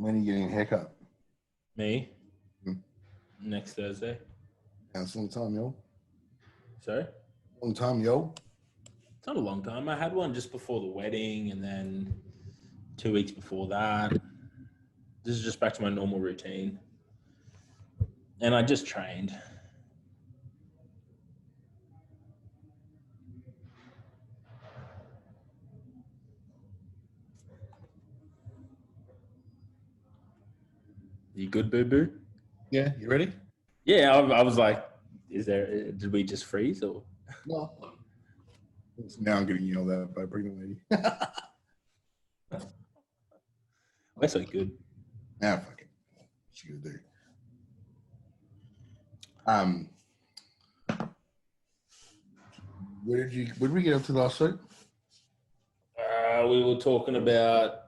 When are you getting a haircut? Me? Hmm. Next Thursday. That's a long time, yo. Sorry? Long time, yo. It's not a long time. I had one just before the wedding and then 2 weeks before that. This is just back to my normal routine. And I just trained. You good, boo-boo? Yeah, you ready? Yeah, I was like, did we just freeze or? No. Now I'm getting yelled at by a pregnant lady. We're so good. Nah, fuck it. What's she gonna do? Where did we get up to last week? We were talking about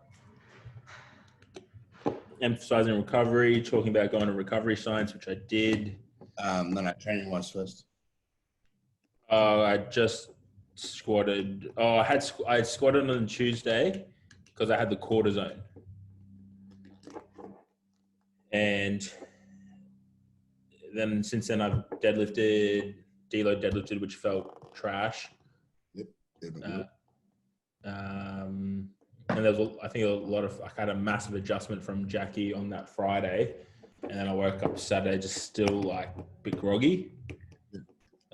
emphasizing recovery, talking about going to recovery science, which I did. No, training was first. I just squatted. I squatted on Tuesday because I had the cortisone, and then since then I've deload deadlifted, which felt trash. Yep. And there was, I think, I had a massive adjustment from Jackie on that Friday, and then I woke up Saturday just still like a bit groggy.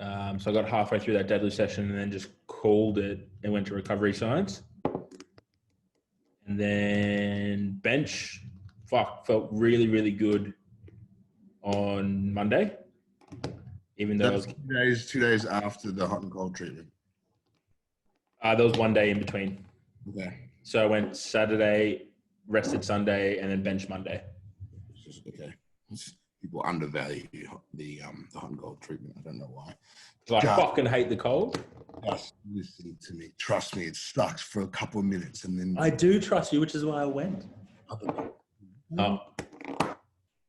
So I got halfway through that deadlift session and then just called it and went to recovery science. And then bench, felt really, really good on Monday. Even though that's 2 days after the hot and cold treatment. There was 1 day in between. Okay. So I went Saturday, rested Sunday, and then bench Monday. Okay. People undervalue the hot and cold treatment. I don't know why. I fucking hate the cold. Just listen to me. Trust me, it sucks for a couple of minutes, and then I do trust you, which is why I went.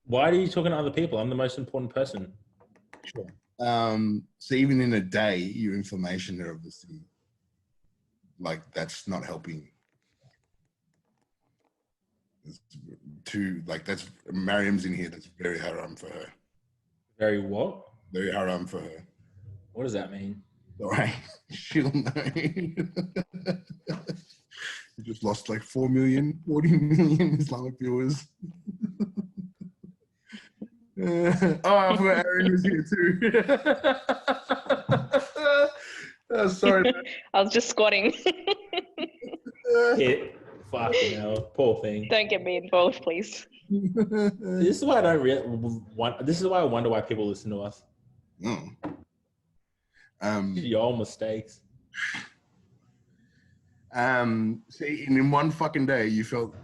Why are you talking to other people? I'm the most important person. Sure. So even in a day, your inflammation are obviously like that's not helping. That's Mariam's in here. That's very haram for her. Very what? Very haram for her. What does that mean? All right, she'll know. You just lost like 40 million Islamic viewers. I forgot Aaron was here too. Sorry. I was just squatting. Fucking hell, poor thing. Don't get me involved, please. This is why I don't really want. This is why I wonder why people listen to us. Your mistakes. See, in one fucking day, you felt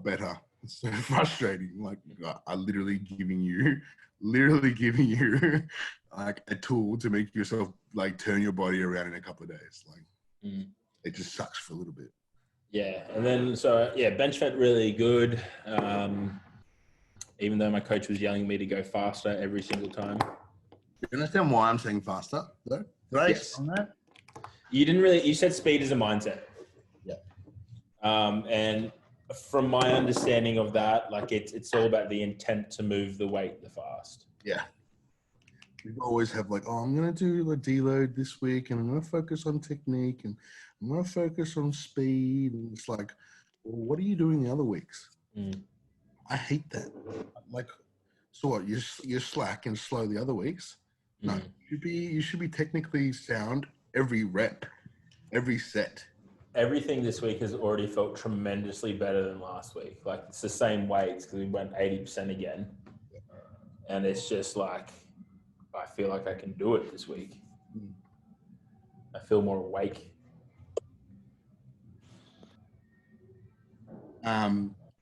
better. It's so frustrating. Like I literally giving you like a tool to make yourself like turn your body around in a couple of days. Like it just sucks for a little bit. Yeah, and then bench felt really good. Even though my coach was yelling at me to go faster every single time. Do you understand why I'm saying faster though? Did I explain that? You didn't really. You said speed is a mindset. Yeah. And from my understanding of that, like it's all about the intent to move the weight the fast. Yeah. We always have like, oh, I'm going to do the deload this week and I'm going to focus on technique and I'm going to focus on speed. And it's like, well, what are you doing the other weeks? I hate that. Like, so what, you're slack and slow the other weeks? No, you should be technically sound every rep, every set. Everything this week has already felt tremendously better than last week. Like it's the same weights because we went 80% again. And it's just like, I feel like I can do it this week. I feel more awake.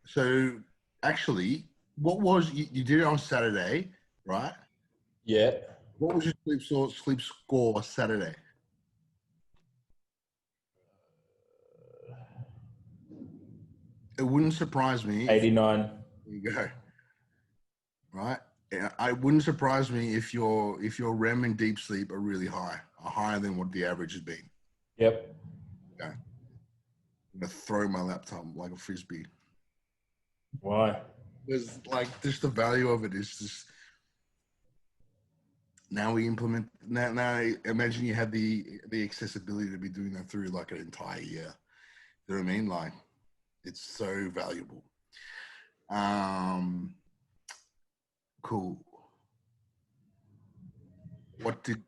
So actually, what was you did it on Saturday, right? Yeah. What was your sleep score Saturday? It wouldn't surprise me. 89. There you go. Right. It wouldn't surprise me if your REM and deep sleep are really high, are higher than what the average has been. Yep. Okay. I'm gonna throw my laptop like a frisbee. Why? Because like just the value of it is just now we implement now imagine you had the accessibility to be doing that through like an entire year. You know what I mean? Like it's so valuable. Cool. What did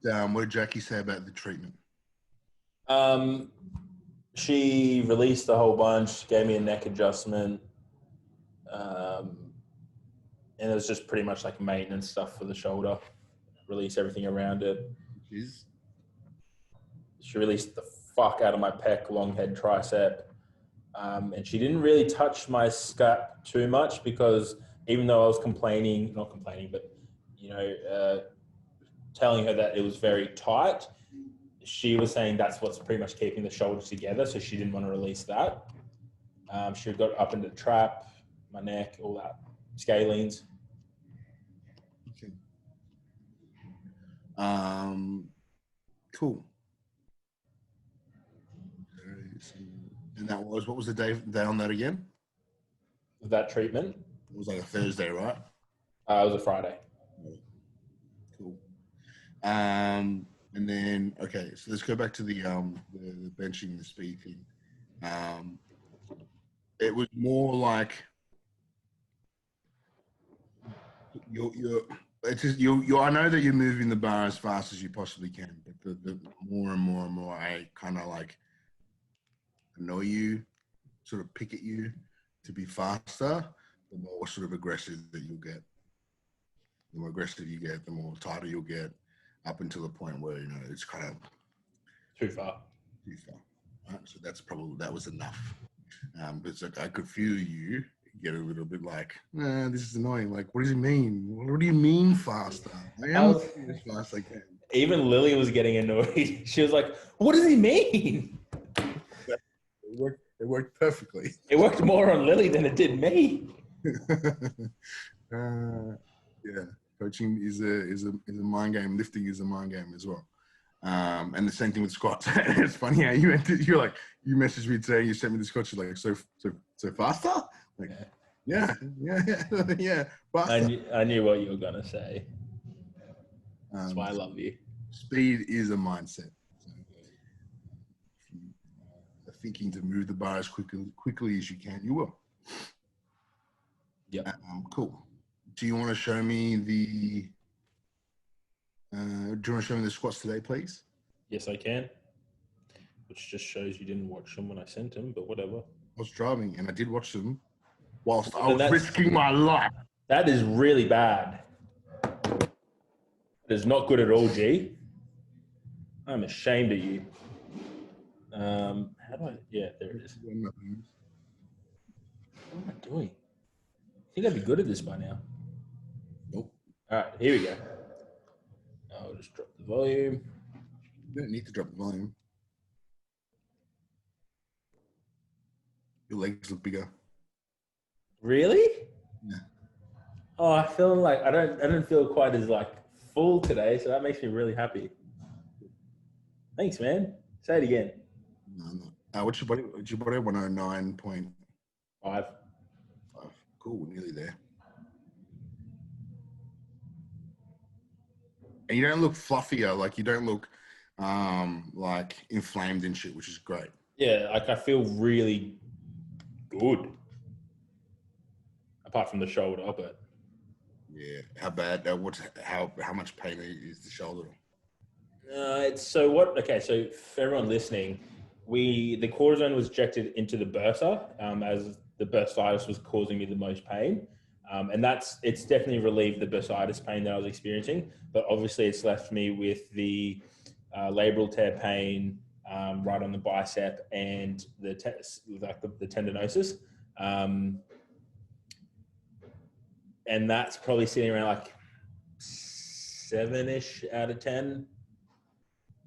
Jackie say about the treatment? She released a whole bunch, gave me a neck adjustment, and it was just pretty much like maintenance stuff for the shoulder. Release everything around it. Jeez. She released the fuck out of my pec, long head, tricep. And she didn't really touch my scap too much because even though I was not complaining, but, telling her that it was very tight, she was saying that's what's pretty much keeping the shoulders together. So she didn't want to release that. She got up into the trap, my neck, all that, scalenes. Okay. Cool. And that was, what was the day on that again? That treatment. It was like a Thursday, right? It was a Friday. Cool. And then, okay, so let's go back to the benching, the speed thing. It was more like I know that you're moving the bar as fast as you possibly can, but the more and more and more I kind of like annoy you, sort of pick at you to be faster, the more sort of aggressive that you'll get. The more aggressive you get, the more tighter you'll get, up until the point where it's kind of Too far. Right? So that was enough. But it's like I could feel you get a little bit like, this is annoying. Like, what does he mean? What do you mean faster? I am as fast as I can. Even Lily was getting annoyed. She was like, "What does he mean?" It worked perfectly. It worked more on Lily than it did me. Yeah, coaching is a mind game. Lifting is a mind game as well. And the same thing with squats. It's funny how you messaged me today. You sent me the squats. You're like, so faster? Like, yeah. Faster. I knew what you were gonna say. That's why I love you. Speed is a mindset. So, thinking to move the bar as quickly as you can, you will. Yeah. Cool. Do you want to show me the? Do you want to show me the squats today, please? Yes, I can. Which just shows you didn't watch them when I sent them, but whatever. I was driving and I did watch them whilst I was risking my life. That is really bad. That is not good at all, G. I'm ashamed of you. How do I? Yeah, there it is. What am I doing? I think I'd be good at this by now. Nope. All right, here we go. I'll just drop the volume. You don't need to drop the volume. Your legs look bigger. Really? Yeah. Oh, I feel like I don't feel quite as like full today, so that makes me really happy. Thanks, man. Say it again. No. What's your body? 109.5. 5. Cool, nearly there. And you don't look fluffier, like you don't look like inflamed and shit, which is great. Yeah, like I feel really good. Apart from the shoulder, but yeah. How bad? How much pain is the shoulder? So for everyone listening, the cortisone was injected into the bursa as the bursitis was causing me the most pain. And it's definitely relieved the bursitis pain that I was experiencing, but obviously it's left me with the labral tear pain right on the bicep and the tendinosis. And that's probably sitting around like 7-ish out of 10.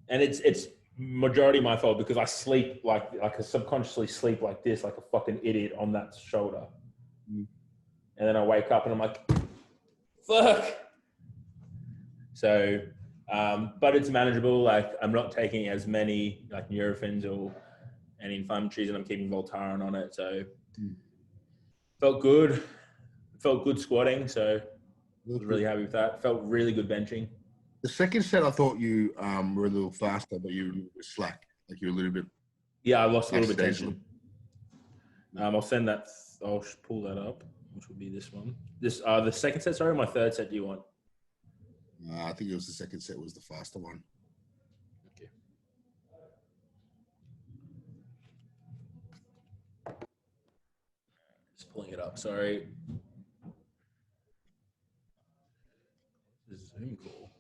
And it's majority my fault because I sleep like I subconsciously sleep like this, like a fucking idiot on that shoulder. And then I wake up and I'm like, fuck. So, but it's manageable. Like I'm not taking as many like Nurophens or any inflammatories, and I'm keeping Voltaren on it. So felt good. Felt good squatting, so was really happy with that. Felt really good benching. The second set, I thought you were a little faster, but you were slack. Like you were a little bit. Yeah, I lost a little bit Backstage. tension. I'll send that. I'll pull that up, which will be this one. This the second set. Sorry, my third set. Do you want? I think it was the second set was the faster one. Okay. Just pulling it up. Sorry. This is Zoom call.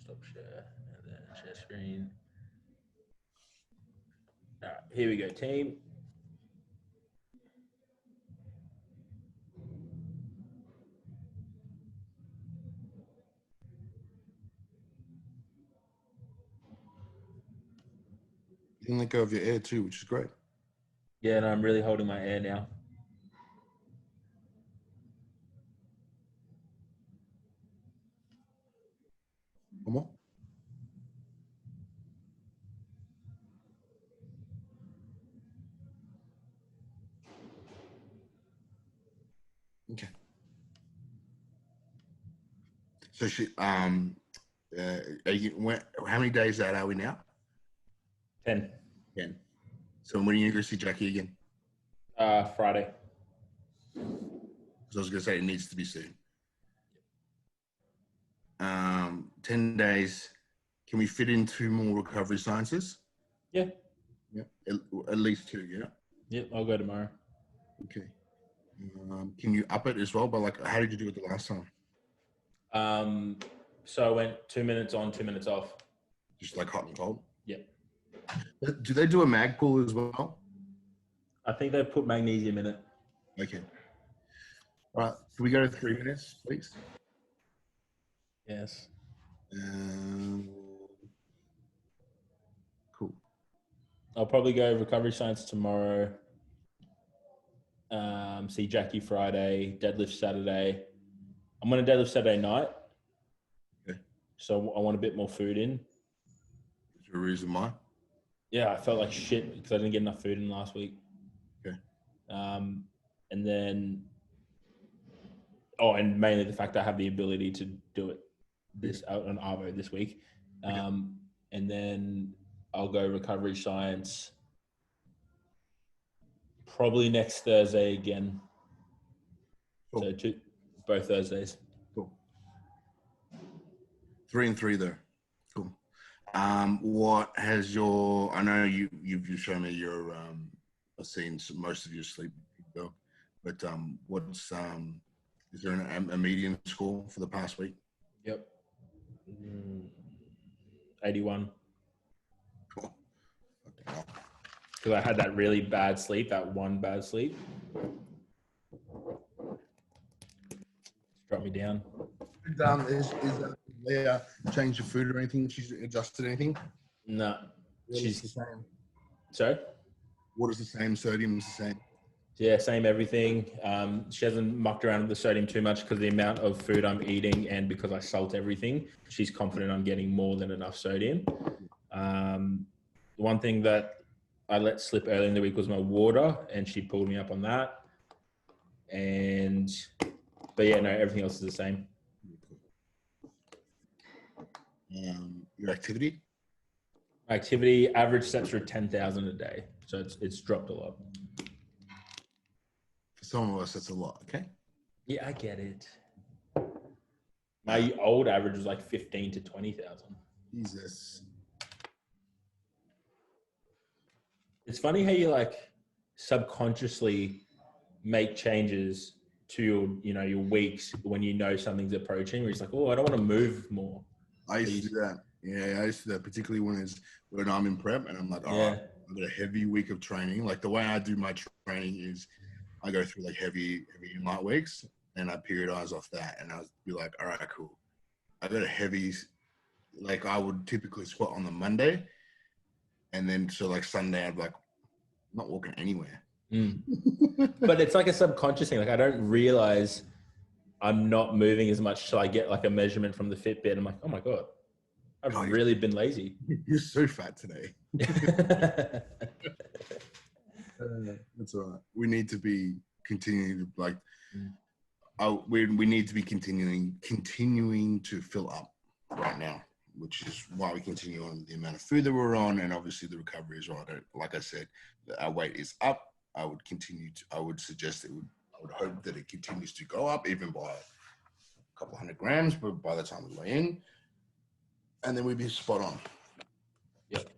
Stop share and then share screen. All right, here we go, team. You can let go of your air too, which is great. Yeah, and I'm really holding my air now. One more. Okay. So how many days out are we now? 10. 10. So when are you going to go see Jackie again? Friday. Because I was going to say it needs to be soon. 10 days. Can we fit in 2 more recovery sciences? Yeah. Yeah. At least 2, yeah? Yep, I'll go tomorrow. Okay. Can you up it as well? But like, how did you do it the last time? So I went 2 minutes on, 2 minutes off. Just like hot and cold? Yep. Do they do a mag pull as well? I think they put magnesium in it. Okay. All right. Can we go to 3 minutes, please? Yes. Cool. I'll probably go recovery science tomorrow. See Jackie Friday, deadlift Saturday. I'm going to deadlift Saturday night. Okay. So I want a bit more food in. Is there a reason why? Yeah, I felt like shit because I didn't get enough food in last week. Okay. And then, and mainly the fact I have the ability to do it out on Arvo this week. And then I'll go recovery science probably next Thursday again. Cool. So both Thursdays. Cool. 3 and 3 there. Cool. What has I know you've shown me your, I've seen most of your sleep, but is there a median score for the past week? Yep. 81. Cool. Because I had that really bad sleep, that one bad sleep. Drop me down. Is Leah changed your food or anything? She's adjusted anything? No. She's the same. Sorry? Water's the same, sodium's the same. Yeah, same everything. She hasn't mucked around with the sodium too much because the amount of food I'm eating and because I salt everything, she's confident I'm getting more than enough sodium. One thing that I let slip early in the week was my water, and she pulled me up on that. But yeah, no, everything else is the same. Your activity? My activity average sets are 10,000 a day, so it's dropped a lot. For some of us, that's a lot. Okay. Yeah, I get it. My old average was like 15 to 20,000. Jesus. It's funny how you like subconsciously make changes to your weeks when you know something's approaching. Where it's like, oh, I don't want to move more. I used to do that. Yeah, I used to do that, particularly when I'm in prep and I'm like, all right, I've got a heavy week of training. Like the way I do my training is I go through like heavy and light weeks and I periodize off that. And I'll be like, all right, cool. I got a heavy, like I would typically squat on the Monday. And then so like Sunday, I'd be like, I'm not walking anywhere. But it's like a subconscious thing. Like I don't realize I'm not moving as much till I get like a measurement from the Fitbit. I'm like, oh my God, I've Oh, really been lazy. You're so fat today. That's all right. We need to be continuing to like. We need to be continuing to fill up right now, which is why we continue on the amount of food that we're on, and obviously the recovery is right. Like I said, our weight is up. I would suggest I would hope that it continues to go up, even by a couple hundred grams, but by the time we weigh in, and then we'd be spot on. Yep.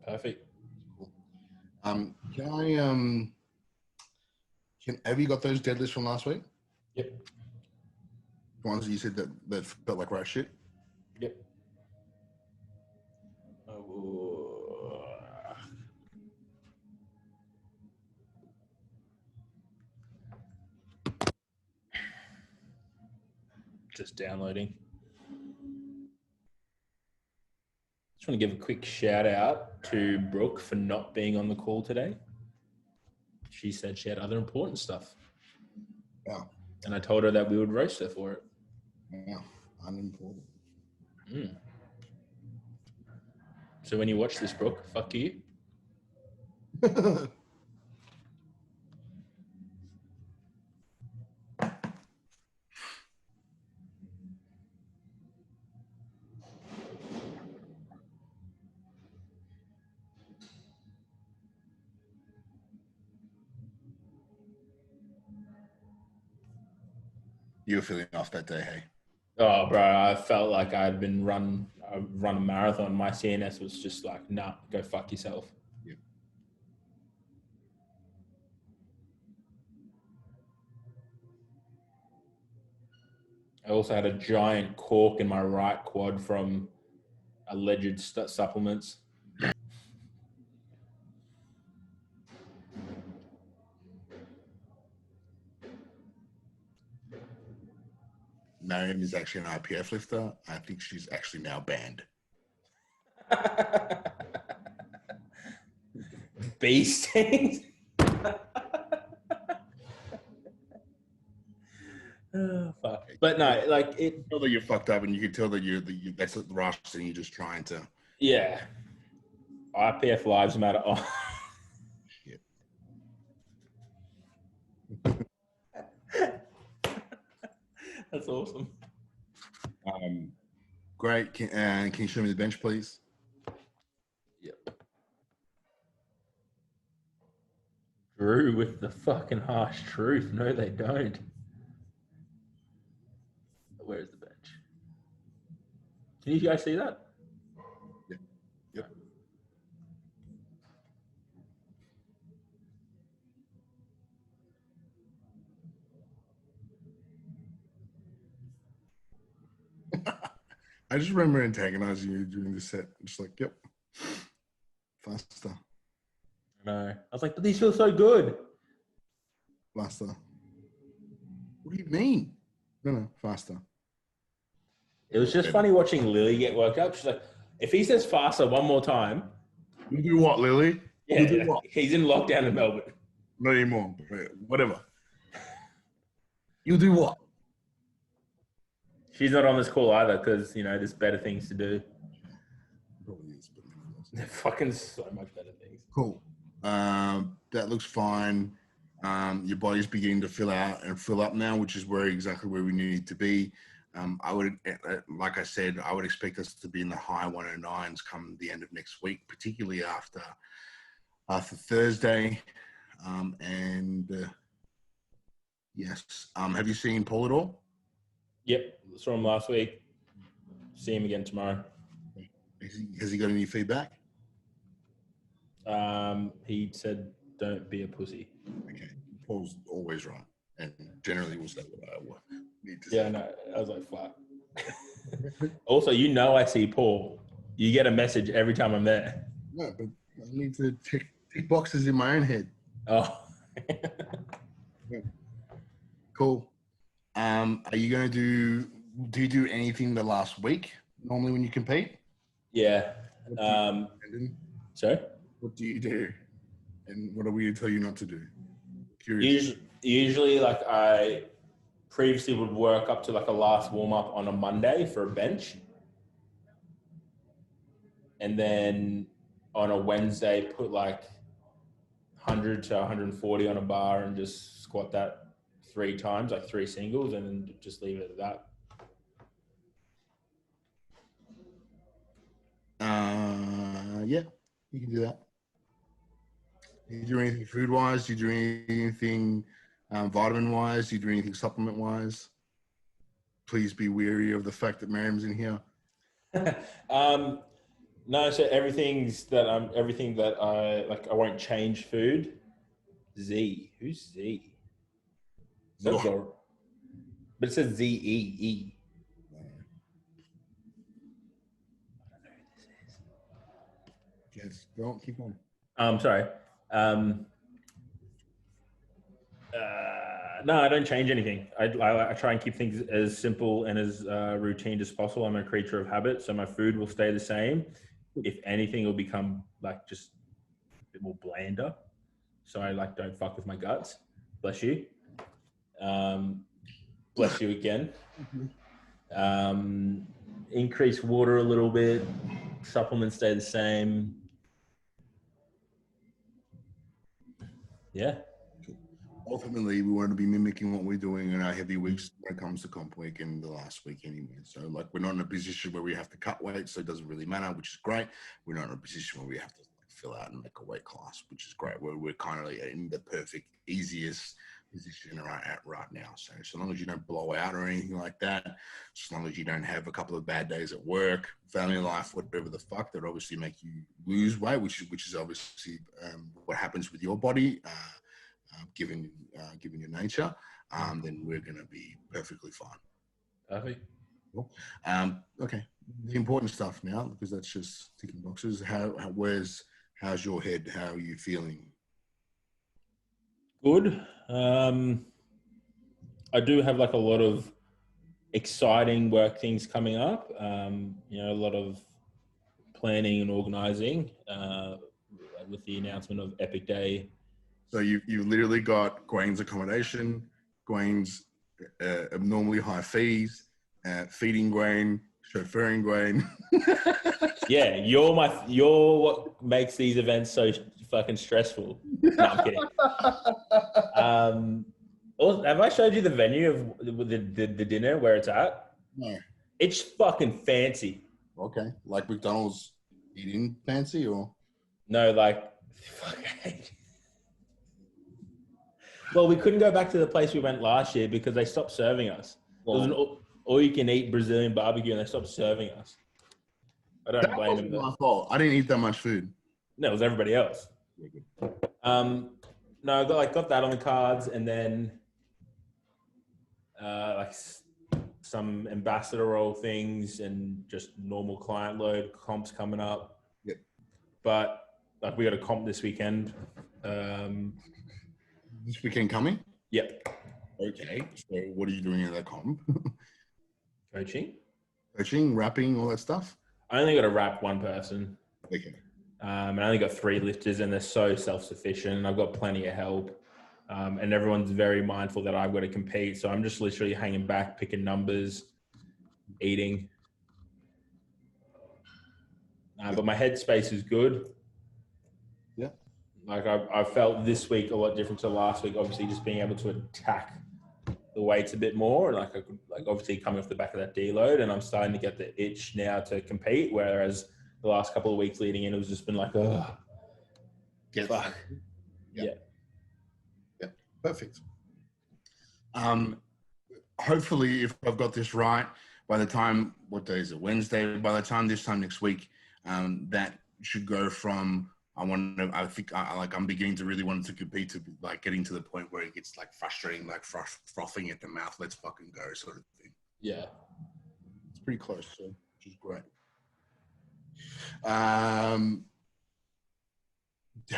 Perfect. Cool. Have you got those deadlifts from last week? Yep. The ones that you said that felt like right shit? Yep. Just downloading. Just want to give a quick shout out to Brooke for not being on the call today. She said she had other important stuff. Yeah. And I told her that we would roast her for it. Yeah, unimportant. So when you watch this, Brooke, fuck you. You were feeling off that day, hey? Oh, bro, I felt like I'd run a marathon. My CNS was just like, nah, go fuck yourself. Yeah. I also had a giant cork in my right quad from alleged supplements. Mariam is actually an IPF lifter. I think she's actually now banned. Bee stings. Oh, fuck. But no, like it. You can tell that you're fucked up, and you can tell that that's the rush, and you're just trying to. Yeah. IPF lives matter. Oh. That's awesome. Great. Can you show me the bench, please? Yep. Drew with the fucking harsh truth. No, they don't. Where's the bench? Can you guys see that? Yep. Yep. I just remember antagonizing you during the set. Just like, yep. Faster. No. I was like, but these feel so good. Faster. What do you mean? No, faster. It was just funny watching Lily get worked up. She's like, if he says faster one more time. You do what, Lily? Yeah, you do what? He's in lockdown in Melbourne. Not anymore. Whatever. You do what? She's not on this call either because, there's better things to do. Probably is, but They're fucking so much better things. cool. That looks fine. Your body's beginning to fill up now, which is exactly where we need to be. I would, like I said, I would expect us to be in the high 109s come the end of next week, particularly after Thursday. Yes. Have you seen Paul at all? Yep, saw him last week. See him again tomorrow. Has he got any feedback? He said, "Don't be a pussy." Okay, Paul's always right, and generally will say what I need to say. Yeah, no, I was like, "Fuck." Also, I see Paul. You get a message every time I'm there. No, but I need to tick boxes in my own head. Oh. Yeah. Cool. Are you going to do you do anything the last week normally when you compete? Yeah. Sorry? What do you do? And what are we going to tell you not to do? Curious. Usually, like I previously would work up to like a last warm up on a Monday for a bench. and then on a Wednesday put like 100 to 140 on a bar and just squat that 3 times, like 3 singles, and then just leave it at that. Yeah, you can do that. Do you do anything food wise? Do you do anything vitamin wise? Do you do anything supplement wise? Please be wary of the fact that Miriam's in here. No, so everything that I like, I won't change food. Z, who's Z? So but it says ZEE. Yes, don't keep on. Sorry. No, I don't change anything. I try and keep things as simple and as routine as possible. I'm a creature of habit, so my food will stay the same. If anything, it'll become like just a bit more blander. So I like don't fuck with my guts. Bless you. Bless you again. Increase water a little bit. Supplements stay the same. Yeah. Ultimately, we want to be mimicking what we're doing in our heavy weeks when it comes to comp week and the last week anyway. So, like, we're not in a position where we have to cut weight, so it doesn't really matter, which is great. We're not in a position where we have to fill out and make a weight class, which is great. We're kind of in the perfect, easiest position right now. So long as you don't blow out or anything like that, as long as you don't have a couple of bad days at work, family life, whatever the fuck, that obviously make you lose weight, which is obviously what happens with your body. Given your nature, then we're going to be perfectly fine. Perfect. Cool. Okay. The important stuff now, because that's just ticking boxes. How's your head? How are you feeling? Good. I do have like a lot of exciting work things coming up. A lot of planning and organizing with the announcement of Epic Day. So you literally got Gwain's accommodation, Gwain's abnormally high fees, feeding Gwain, chauffeuring Gwain. Yeah, you're what makes these events so fucking stressful. No, I'm kidding. Have I showed you the venue of the dinner where it's at? No. It's fucking fancy. Okay, like McDonald's eating fancy, or no, like well, we couldn't go back to the place we went last year because they stopped serving us. Well, it was an all-you-can-eat Brazilian barbecue, and they stopped serving us. I don't blame them. My fault. I didn't eat that much food. No, it was everybody else. No, I got that on the cards, and then like some ambassador role things and just normal client load comps coming up. Yep. But like we got a comp this weekend. This weekend coming? Yep. Okay. So what are you doing in that comp? Coaching, rapping, all that stuff? I only got to wrap one person. Okay. And I only got 3 lifters, and they're so self-sufficient, and I've got plenty of help. And everyone's very mindful that I've got to compete. So I'm just literally hanging back, picking numbers, eating. But my headspace is good. Yeah. Like I felt this week a lot different to last week. Obviously, just being able to attack the weights a bit more, and like obviously coming off the back of that deload, and I'm starting to get the itch now to compete. Whereas the last couple of weeks leading in, it was just been like, oh, fuck. Yeah. Perfect. Hopefully, if I've got this right, by the time, what day is it? Wednesday. By the time this time next week, that should go from I'm beginning to really want to compete to like getting to the point where it gets like frustrating, like frothing at the mouth. Let's fucking go, sort of thing. Yeah, it's pretty close, so which is great. Have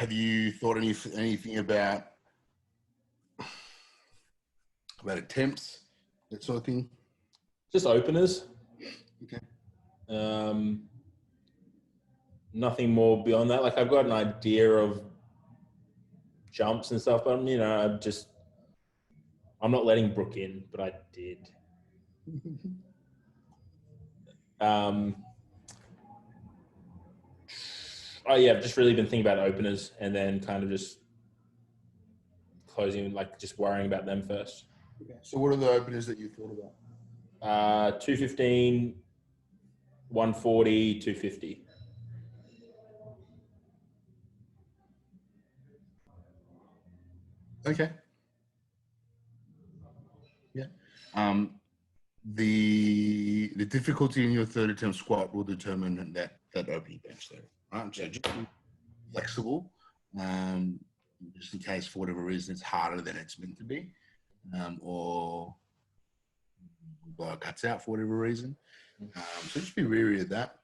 you thought anything about attempts, that sort of thing? just openers. Okay. Nothing more beyond that. Like I've got an idea of jumps and stuff, but I'm not letting Brooke in, but I did. Oh yeah, I've just really been thinking about openers and then kind of just closing, like just worrying about them first. Okay. So what are the openers that you thought about? 215, 140, 250. Okay. Yeah. The difficulty in your third attempt squat will determine that opening bench there. Right. So just be flexible. Just in case for whatever reason it's harder than it's meant to be. Or blower cuts out for whatever reason. So just be wary of that.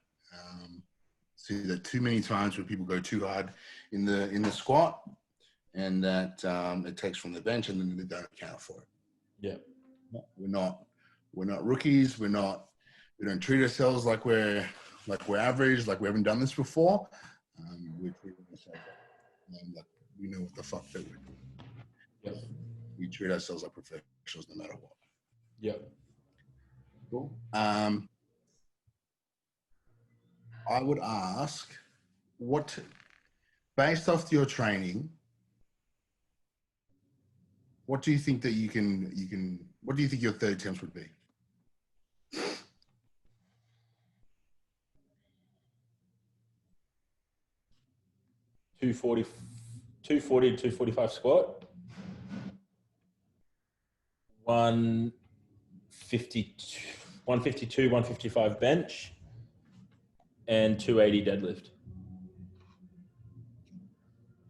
See that too many times where people go too hard in the squat, and that it takes from the bench, and then they don't account for it. Yeah, we're not rookies. We don't treat ourselves like we're average, like we haven't done this before. We treat ourselves like we know what the fuck that we're doing. Yep. We treat ourselves like professionals no matter what. Yep. Cool. I would ask, what, based off your training, what do you think that you can? What do you think your third attempts would be? 240 to 245 squat. 152, 155 bench, and 280 deadlift.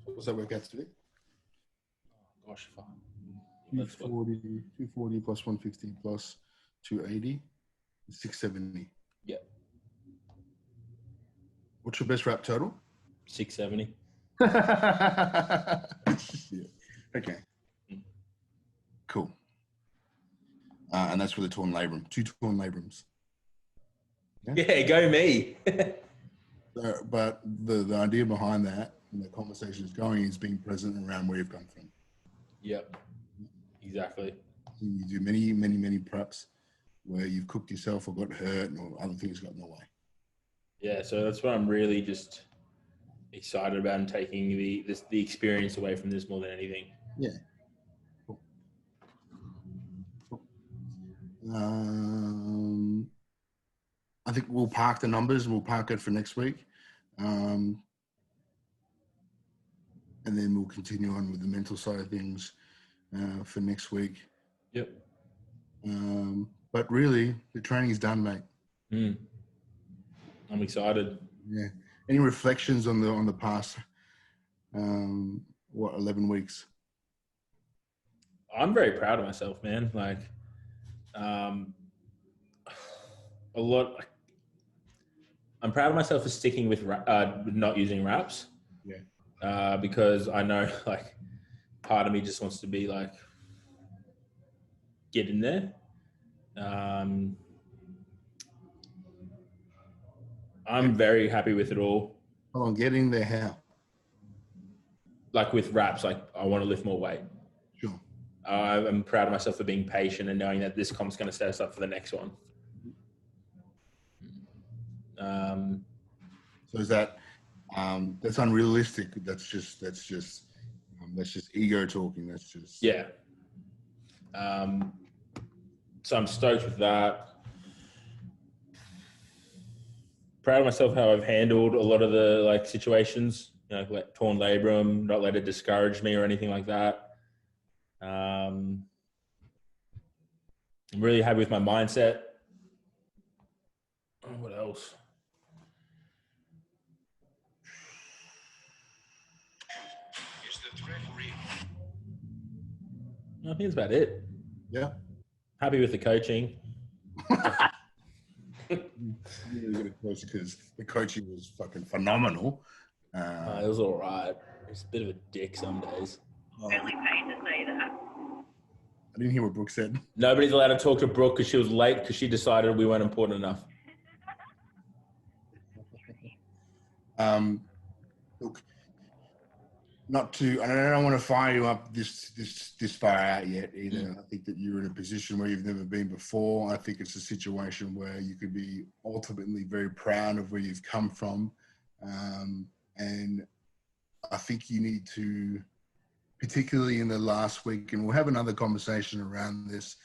What's that work out to be? Gosh, fuck. 240 plus 150 plus 280, 670. Yeah. What's your best rep total? 670. Yeah. Okay. Cool. And that's with a torn labrum. 2 torn labrums. Yeah, go me. But the idea behind that, and the conversation is going, is being present around where you've come from. Yep. Exactly. You do many preps where you've cooked yourself or got hurt or other things got in the way. Yeah, so that's what I'm really just excited about, and taking the experience away from this more than anything. Yeah. Cool. I think we'll park the numbers and we'll park it for next week. And then we'll continue on with the mental side of things for next week. Yep. But really, the training's done, mate. I'm excited. Yeah. Any reflections on the past 11 weeks? I'm very proud of myself, man. Like, a lot. I'm proud of myself for sticking with not using wraps. Yeah. Because I know, like, part of me just wants to be like, get in there. I'm very happy with it all. Hold on, getting there how? Like with wraps, like I want to lift more weight. Sure. I'm proud of myself for being patient and knowing that this comp's going to set us up for the next one. So is that that's unrealistic? That's just ego talking. That's just yeah. So I'm stoked with that. Proud of myself how I've handled a lot of the like situations, you know, like torn labrum, not let it discourage me or anything like that. I'm really happy with my mindset. Oh, what else? I think that's about it. Yeah. Happy with the coaching. I'm really good at coach because the coaching was fucking phenomenal. It was all right. It's a bit of a dick some days. Really paid to say that. I didn't hear what Brooke said. Nobody's allowed to talk to Brooke because she was late because she decided we weren't important enough. Look, I don't want to fire you up this far out yet either. I think that you're in a position where you've never been before. I think it's a situation where you could be ultimately very proud of where you've come from. And I think you need to, particularly in the last week, and we'll have another conversation around this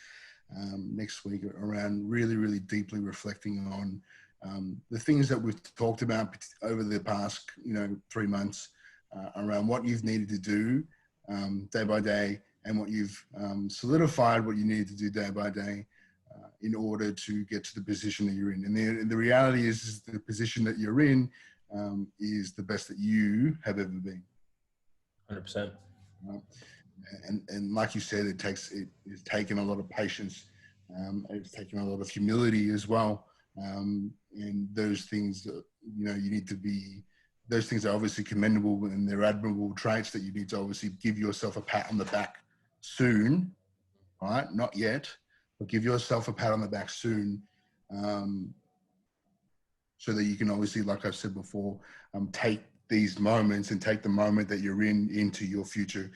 next week, around really, really deeply reflecting on the things that we've talked about over the past, 3 months, around what you've needed to do day by day, and what you've solidified what you need to do day by day in order to get to the position that you're in. And the reality is the position that you're in is the best that you have ever been. 100%. And like you said, it's taken a lot of patience. It's taken a lot of humility as well. And those things, you need to be, those things are obviously commendable, and they're admirable traits that you need to obviously give yourself a pat on the back soon, right? Not yet, but give yourself a pat on the back soon, so that you can obviously, like I've said before, take these moments and take the moment that you're in into your future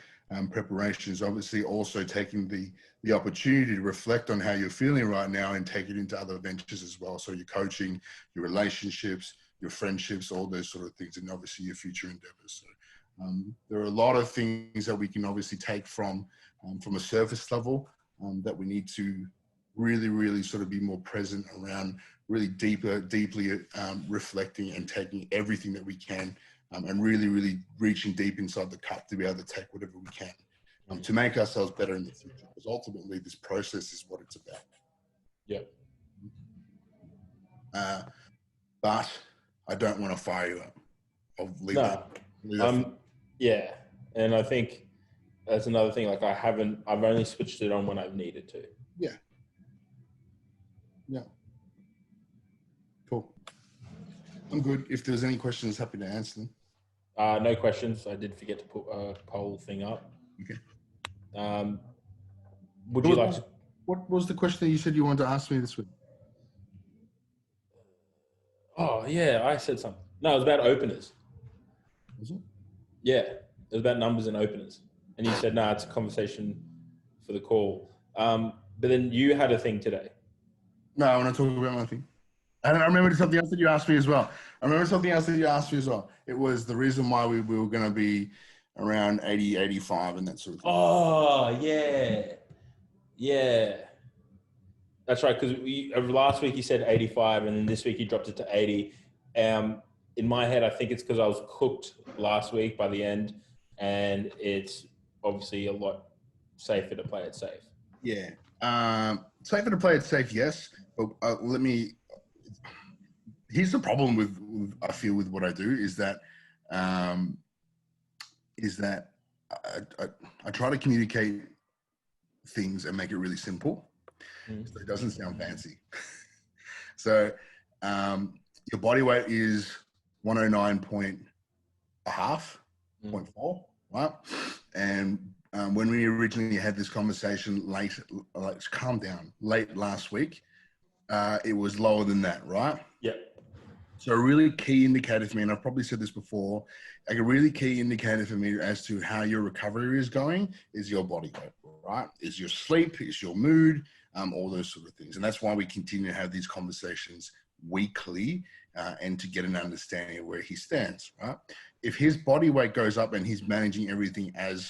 preparations. Obviously, also taking the opportunity to reflect on how you're feeling right now and take it into other ventures as well. So your coaching, your relationships, your friendships, all those sort of things, and obviously your future endeavors. So there are a lot of things that we can obviously take from a surface level that we need to really, really sort of be more present around, really deeply reflecting and taking everything that we can, and really, really reaching deep inside the cup to be able to take whatever we can to make ourselves better in the future. Because ultimately, this process is what it's about. Yep. But I don't want to fire you up. I'll leave that. Yeah. And I think that's another thing. Like I've only switched it on when I've needed to. Yeah. Yeah. Cool. I'm good. If there's any questions, happy to answer them. No questions. I did forget to put a poll thing up. Okay. Would you like to? What was the question that you said you wanted to ask me this week? Oh, yeah, I said something. No, it was about openers. Was it? Yeah, it was about numbers and openers. And you said, no, it's a conversation for the call. But then you had a thing today. No, I want to talk about my thing. And I remember something else that you asked me as well. It was the reason why we were going to be around 80, 85 and that sort of thing. Oh, yeah. Yeah. That's right, because last week you said 85, and then this week you dropped it to 80. In my head, I think it's because I was cooked last week by the end, and it's obviously a lot safer to play it safe. Yeah. Safer to play it safe, yes. But here's the problem with I feel with what I do is that I try to communicate things and make it really simple, so it doesn't sound fancy. So your body weight is 109.5.4, right? And when we originally had this conversation late last week, it was lower than that, right? Yep. So a really key indicator for me, and I've probably said this before, like a really key indicator for me as to how your recovery is going is your body weight, right? Is your sleep, is your mood, all those sort of things. And that's why we continue to have these conversations weekly and to get an understanding of where he stands, right? If his body weight goes up and he's managing everything as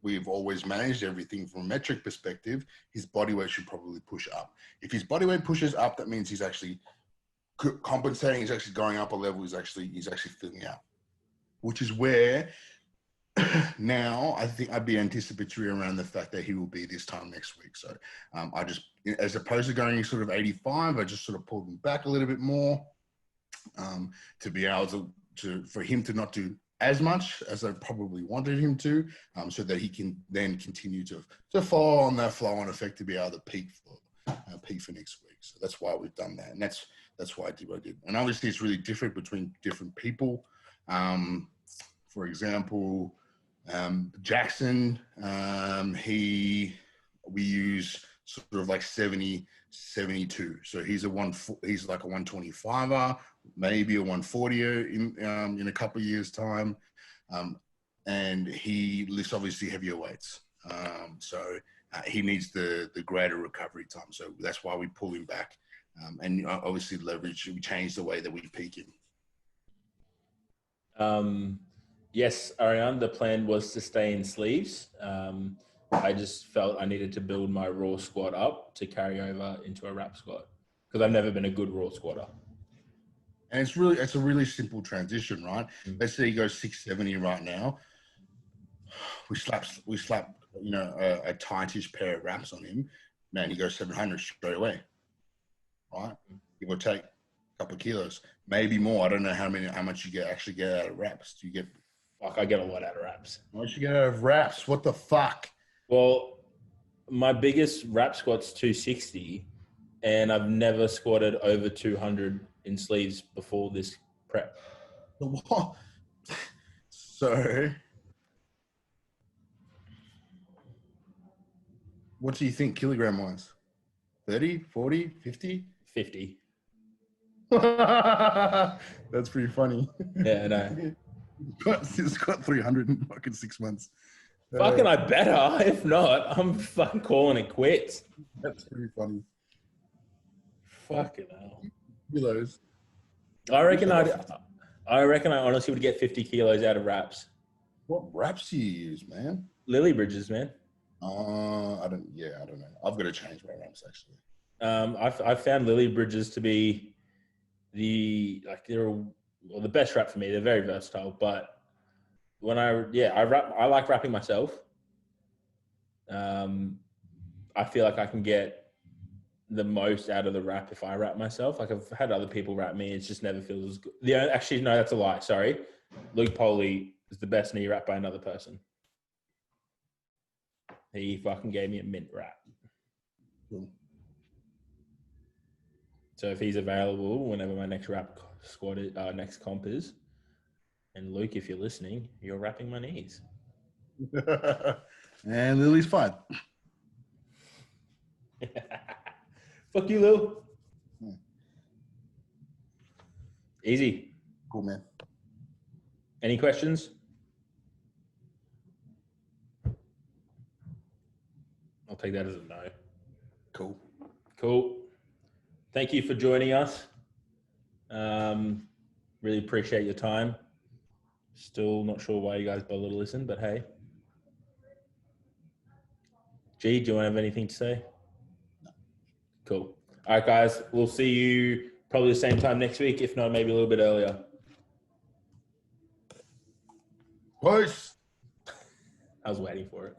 we've always managed everything from a metric perspective, his body weight should probably push up. If his body weight pushes up, that means he's actually compensating, he's actually going up a level, he's actually filling out, which is where now I think I'd be anticipatory around the fact that he will be this time next week. So I just, as opposed to going sort of 85, I just sort of pulled him back a little bit more to be able for him to not do as much as I probably wanted him to, so that he can then continue to follow on that flow on effect to be able to peak for next week. So that's why we've done that, and that's why I did what I did. And obviously, it's really different between different people. For example, Jackson, we use sort of like 70, 72. So he's like a 125er, maybe a 140er in a couple of years' time. And he lifts obviously heavier weights. So he needs the greater recovery time. So that's why we pull him back. And obviously we change the way that we peak him. Yes, Ariane, the plan was to stay in sleeves. I just felt I needed to build my raw squat up to carry over into a wrap squat because I've never been a good raw squatter. And it's a really simple transition, right? Let's say you go 670 right now. We slap, a tightish pair of wraps on him. Man, he goes 700 straight away, right? Give or take a couple of kilos, maybe more. I don't know how much you actually get out of wraps. Do you get? Fuck, I get a lot out of wraps. How much you get out of wraps? What the fuck? Well, my biggest wrap squat's 260, and I've never squatted over 200 in sleeves before this prep. What? So, what do you think kilogram wise? 30, 40, 50? 50. That's pretty funny. Yeah, I know. It's got 300 in fucking 6 months. Fucking I better. If not, I'm fucking calling it quits. That's pretty funny. Fucking hell. Kilos. I reckon I honestly would get 50 kilos out of wraps. What wraps do you use, man? Lily bridges, man. I don't know. I've got to change my wraps actually. I've found lily bridges to be the best wrap for me. They're very versatile, but when I like wrapping myself. I feel like I can get the most out of the wrap if I wrap myself. Like I've had other people wrap me, it just never feels as good. Actually, no, that's a lie. Sorry, Luke Poley is the best knee wrap by another person. He fucking gave me a mint wrap. Cool. So if he's available whenever my next wrap squad is, next comp is, and Luke, if you're listening, you're wrapping my knees. And Lily's fine. Fuck you, Lou. Easy. Cool, man. Any questions? I'll take that as a no. Cool. Thank you for joining us. Really appreciate your time. Still not sure why you guys bother to listen, but hey. G, do you want to have anything to say? No. Cool. All right, guys. We'll see you probably the same time next week, if not maybe a little bit earlier. Peace. I was waiting for it.